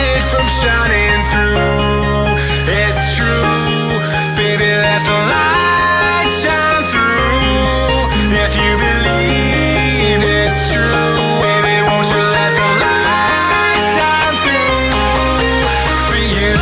it from shining through. It's true, baby, let the light shine through. If you believe it's true, baby, won't you let the light shine through for you.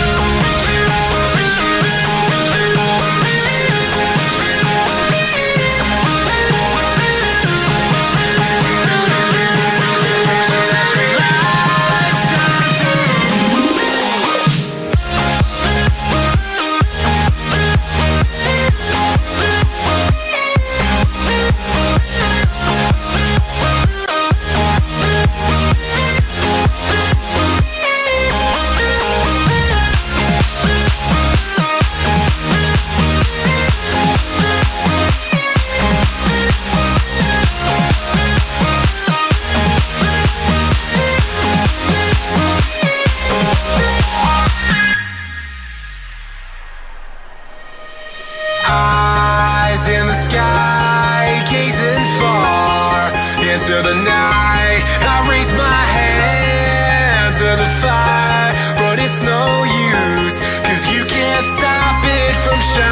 Eyes in the sky, gazing far into the night. I raise my hand to the fire, but it's no use, 'cause you can't stop it from shining.